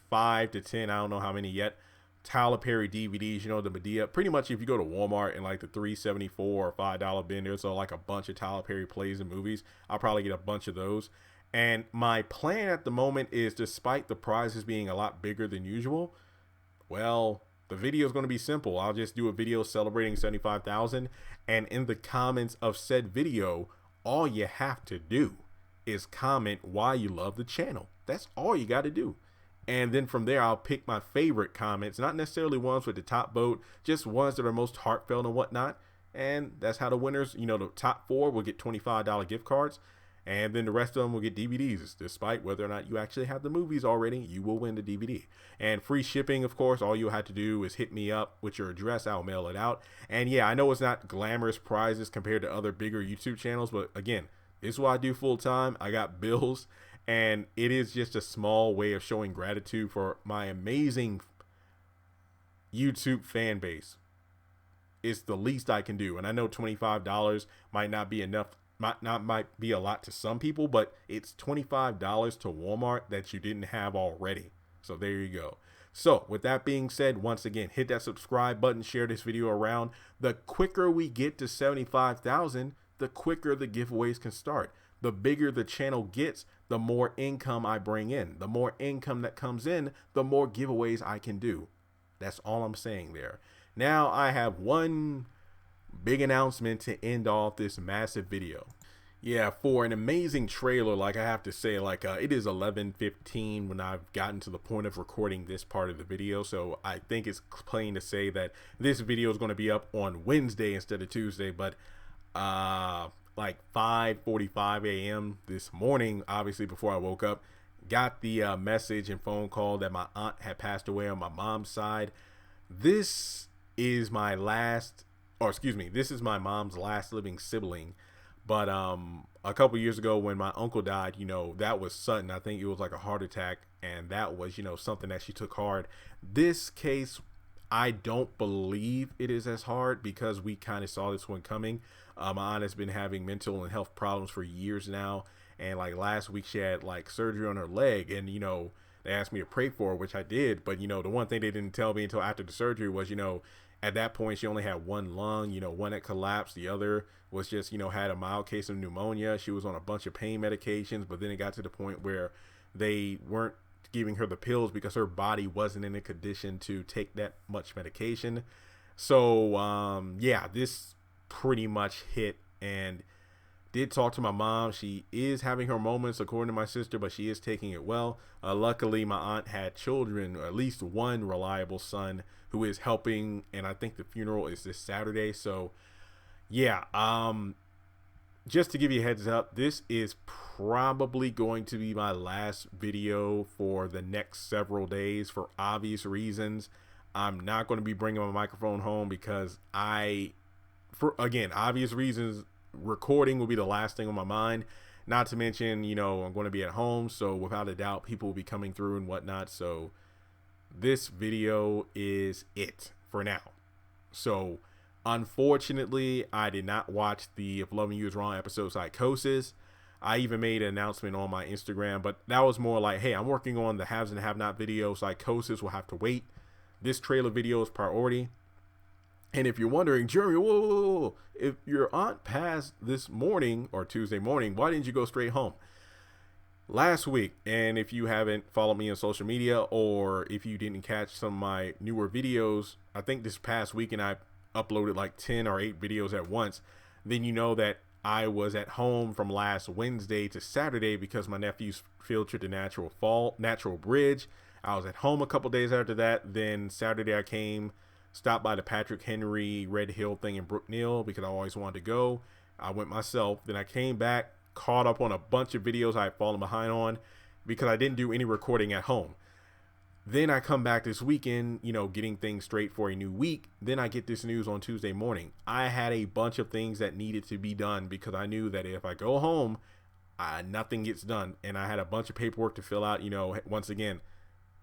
S1: 5 to 10, I don't know how many yet, Tyler Perry DVDs, the Medea. Pretty much if you go to Walmart and like the $3.74 or $5 bin, there's like a bunch of Tyler Perry plays and movies. I'll probably get a bunch of those. And my plan at the moment is, despite the prizes being a lot bigger than usual, well, the video is going to be simple. I'll just do a video celebrating 75,000. And in the comments of said video, all you have to do is comment why you love the channel. That's all you got to do. And then from there, I'll pick my favorite comments, not necessarily ones with the top vote, just ones that are most heartfelt and whatnot. And that's how the winners, the top 4 will get $25 gift cards. And then the rest of them will get DVDs. Despite whether or not you actually have the movies already, you will win the DVD. And free shipping, of course. All you'll have to do is hit me up with your address. I'll mail it out. And yeah, I know it's not glamorous prizes compared to other bigger YouTube channels. But again, this is what I do full time. I got bills. And it is just a small way of showing gratitude for my amazing YouTube fan base. It's the least I can do. And I know $25 might not be enough. Might be a lot to some people, but it's $25 to Walmart that you didn't have already. So there you go. So with that being said, once again, hit that subscribe button, share this video around. The quicker we get to 75,000, the quicker the giveaways can start. The bigger the channel gets, the more income I bring in. The more income that comes in, the more giveaways I can do. That's all I'm saying there. Now I have one big announcement to end off this massive video. Yeah, for an amazing trailer, like I have to say, it is 11:15 when I've gotten to the point of recording this part of the video, so I think it's plain to say that this video is going to be up on Wednesday instead of Tuesday. But like 5:45 a.m. this morning, obviously before I woke up, got the message and phone call that my aunt had passed away on my mom's side. This is my this is my mom's last living sibling. But a couple years ago when my uncle died, that was sudden. I think it was like a heart attack, and that was, something that she took hard. This case, I don't believe it is as hard, because we kind of saw this one coming. My aunt has been having mental and health problems for years now, and like last week she had like surgery on her leg, and they asked me to pray for her, which I did. But the one thing they didn't tell me until after the surgery was, At that point, she only had one lung, one that collapsed. The other was just, had a mild case of pneumonia. She was on a bunch of pain medications, but then it got to the point where they weren't giving her the pills because her body wasn't in a condition to take that much medication. So, yeah, this pretty much hit. And did talk to my mom. She is having her moments, according to my sister, but she is taking it well. Luckily, my aunt had children, or at least one reliable son who is helping, and I think the funeral is this Saturday. So, yeah, just to give you a heads up, this is probably going to be my last video for the next several days for obvious reasons. I'm not going to be bringing my microphone home because again, obvious reasons, recording will be the last thing on my mind. Not to mention, I'm going to be at home, so without a doubt, people will be coming through and whatnot. So this video is it for now. So unfortunately, I did not watch the If Loving You Is Wrong episode Psychosis. I even made an announcement on my Instagram, but that was more like, hey, I'm working on the Haves and Have Not video. Psychosis will have to wait. This trailer video is priority. And if you're wondering, Jeremy, whoa, if your aunt passed this morning or Tuesday morning, why didn't you go straight home? Last week, and if you haven't followed me on social media, or if you didn't catch some of my newer videos, I think this past weekend I uploaded like 10 or 8 videos at once, then you know that I was at home from last Wednesday to Saturday because my nephew's field trip to Natural Bridge. I was at home a couple days after that. Then Saturday I stopped by the Patrick Henry Red Hill thing in Brookneal because I always wanted to go. I went myself. Then I came back, caught up on a bunch of videos I had fallen behind on because I didn't do any recording at home. Then I come back this weekend, getting things straight for a new week. Then I get this news on Tuesday morning. I had a bunch of things that needed to be done because I knew that if I go home, nothing gets done. And I had a bunch of paperwork to fill out, once again,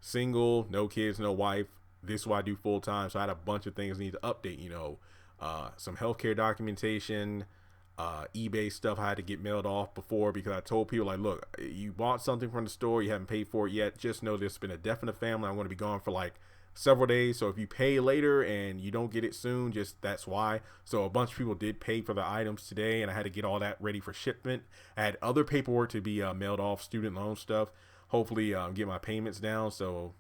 S1: single, no kids, no wife. This is what I do full time. So I had a bunch of things I need to update, some healthcare documentation, eBay stuff I had to get mailed off before because I told people like, look, you bought something from the store, you haven't paid for it yet. Just know there's been a death in the family. I'm going to be gone for like several days. So if you pay later and you don't get it soon, that's why. So a bunch of people did pay for the items today and I had to get all that ready for shipment. I had other paperwork to be mailed off, student loan stuff. Hopefully get my payments down. So,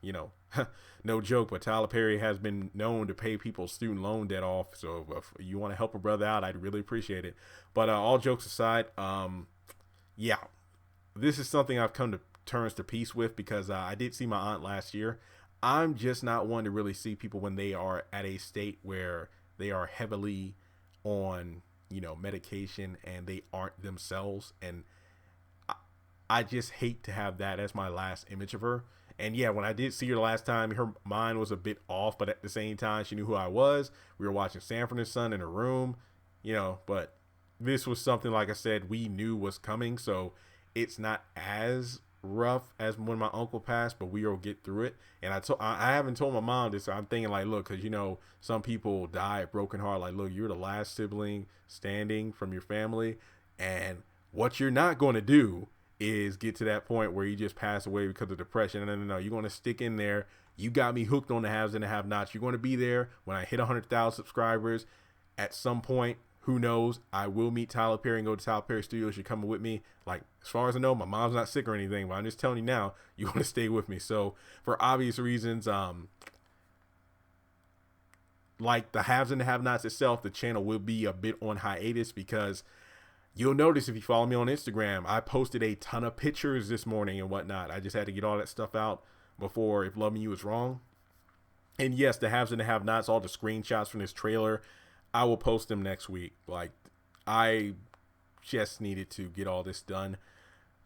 S1: no joke, but Tyler Perry has been known to pay people's student loan debt off. So if you want to help a brother out, I'd really appreciate it. But all jokes aside, yeah, this is something I've come to terms to peace with because I did see my aunt last year. I'm just not one to really see people when they are at a state where they are heavily on, medication and they aren't themselves. And I just hate to have that as my last image of her. And yeah, when I did see her the last time, her mind was a bit off, but at the same time, she knew who I was. We were watching Sanford and Son in a room, but this was something, like I said, we knew was coming. So it's not as rough as when my uncle passed, but we will get through it. And I haven't told my mom this. So I'm thinking like, look, cause some people die at broken heart. Like, look, you're the last sibling standing from your family. And what you're not going to do is get to that point where you just pass away because of depression. No, you're going to stick in there. You got me hooked on the haves and the have nots. You're going to be there when I hit 100,000 subscribers at some point. Who knows? I will meet Tyler Perry and go to Tyler Perry Studios. You're coming with me. Like, as far as I know, my mom's not sick or anything, but I'm just telling you now, you want to stay with me. So for obvious reasons, like the haves and the have nots itself, the channel will be a bit on hiatus because you'll notice if you follow me on Instagram, I posted a ton of pictures this morning and whatnot. I just had to get all that stuff out before If Loving You Is Wrong. And yes, the haves and the have nots, all the screenshots from this trailer, I will post them next week. Like, I just needed to get all this done.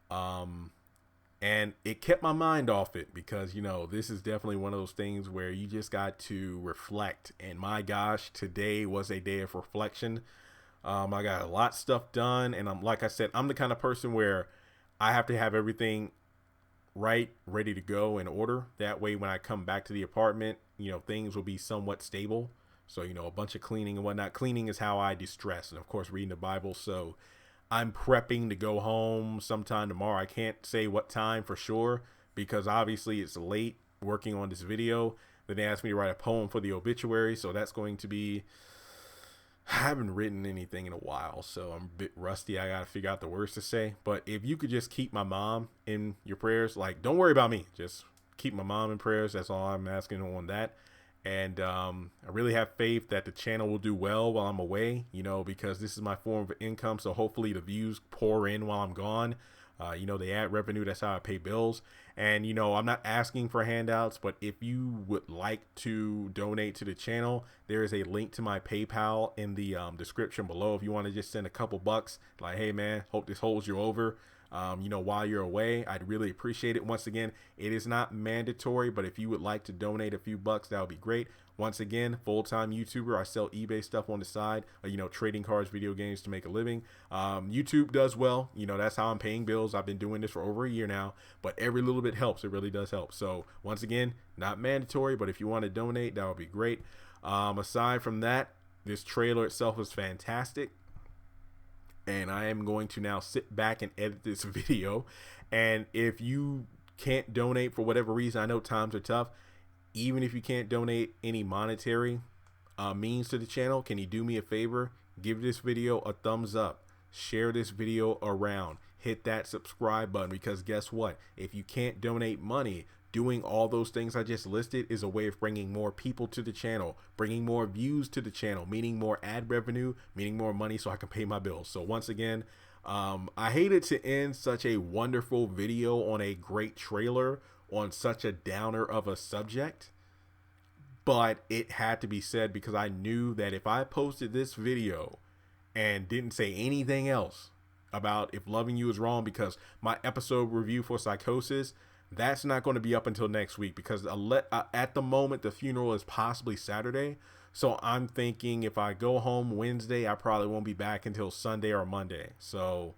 S1: And it kept my mind off it because, this is definitely one of those things where you just got to reflect. And my gosh, today was a day of reflection. I got a lot of stuff done, and like I said, I'm the kind of person where I have to have everything right, ready to go in order. That way, when I come back to the apartment, things will be somewhat stable. So, a bunch of cleaning and whatnot. Cleaning is how I de-stress, and of course, reading the Bible. So I'm prepping to go home sometime tomorrow. I can't say what time for sure because obviously it's late working on this video. Then they asked me to write a poem for the obituary, so that's going to be, I haven't written anything in a while, so I'm a bit rusty. I gotta figure out the words to say. But if you could just keep my mom in your prayers, like, don't worry about me, just keep my mom in prayers. That's all I'm asking on that. And I really have faith that the channel will do well while I'm away, you know, because this is my form of income. So hopefully the views pour in while I'm gone. You know, the ad revenue, that's how I pay bills. And, you know, I'm not asking for handouts, but if you would like to donate to the channel, there is a link to my PayPal in the description below. If you want to just send a couple bucks, like, hey, man, hope this holds you over. You know, while you're away, I'd really appreciate it. Once again, it is not mandatory, but if you would like to donate a few bucks, that would be great. Once again, full-time YouTuber. I sell eBay stuff on the side, you know, trading cards, video games to make a living. YouTube does well. You know, that's how I'm paying bills. I've been doing this for over a year now, but every little bit helps. It really does help. So once again, not mandatory, but if you want to donate, that would be great. Aside from that, this trailer itself was fantastic. And I am going to now sit back and edit this video. And if you can't donate for whatever reason, I know times are tough. Even if you can't donate any monetary means to the channel, can you do me a favor? Give this video a thumbs up. Share this video around. Hit that subscribe button, because guess what? If you can't donate money, doing all those things I just listed is a way of bringing more people to the channel, bringing more views to the channel, meaning more ad revenue, meaning more money so I can pay my bills. So once again, I hated to end such a wonderful video on a great trailer on such a downer of a subject, but it had to be said because I knew that if I posted this video and didn't say anything else about if loving you is wrong, because my episode review for Psychosis, that's not going to be up until next week, because at the moment the funeral is possibly Saturday. So I'm thinking if I go home Wednesday, I probably won't be back until Sunday or Monday. So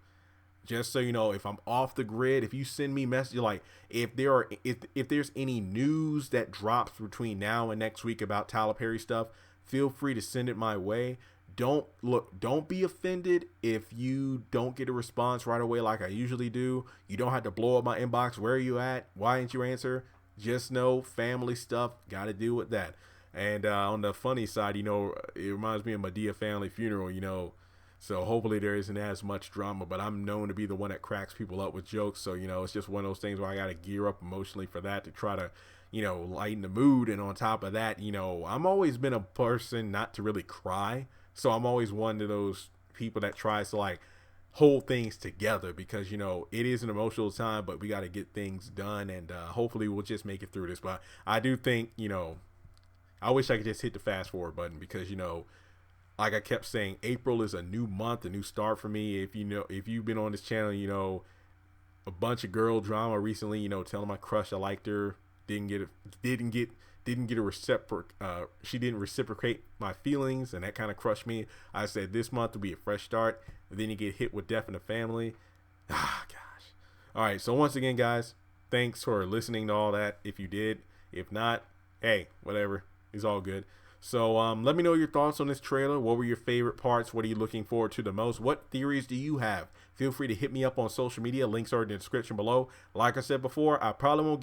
S1: just so you know, if I'm off the grid, if you send me messages, like if there's any news that drops between now and next week about Tyler Perry stuff, feel free to send it my way. Don't be offended if you don't get a response right away like I usually do. You don't have to blow up my inbox. Where are you at? Why didn't you answer? Just know family stuff got to do with that. And on the funny side, you know, it reminds me of Madea family funeral, you know, so hopefully there isn't as much drama, but I'm known to be the one that cracks people up with jokes. So, you know, it's just one of those things where I got to gear up emotionally for that to try to, you know, lighten the mood. And on top of that, you know, I'm always been a person not to really cry. So I'm always one of those people that tries to like hold things together, because, you know, it is an emotional time, but we got to get things done. And hopefully we'll just make it through this. But I do think, you know, I wish I could just hit the fast forward button, because, you know, like I kept saying, April is a new month, a new start for me. If you know, if you've been on this channel, you know, a bunch of girl drama recently, you know, telling my crush I liked her, didn't get a she didn't reciprocate my feelings, and that kind of crushed me. I said this month will be a fresh start, and then you get hit with death in the family. Ah, gosh. All right, so once again, guys, thanks for listening to all that. If you did, if not, hey, whatever, it's all good. So let me know your thoughts on this trailer. What were your favorite parts? What are you looking forward to the most? What theories do you have? Feel free to hit me up on social media. Links are in the description below. Like I said before, I probably won't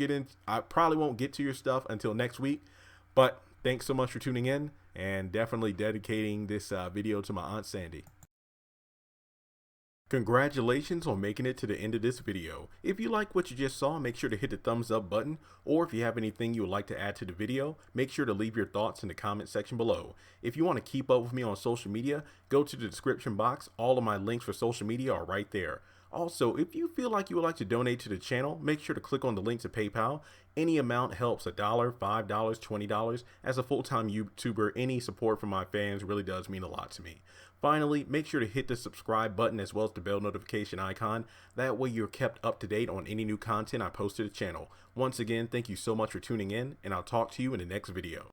S1: get to your stuff until next week. But thanks so much for tuning in, and definitely dedicating this video to my Aunt Sandy. Congratulations on making it to the end of this video. If you like what you just saw, make sure to hit the thumbs up button, or if you have anything you would like to add to the video, make sure to leave your thoughts in the comment section below. If you want to keep up with me on social media, go to the description box. All of my links for social media are right there. Also, if you feel like you would like to donate to the channel, make sure to click on the link to PayPal. Any amount helps. $1, $5, $20. As a full-time YouTuber, any support from my fans really does mean a lot to me. Finally, make sure to hit the subscribe button as well as the bell notification icon. That way you're kept up to date on any new content I post to the channel. Once again, thank you so much for tuning in, and I'll talk to you in the next video.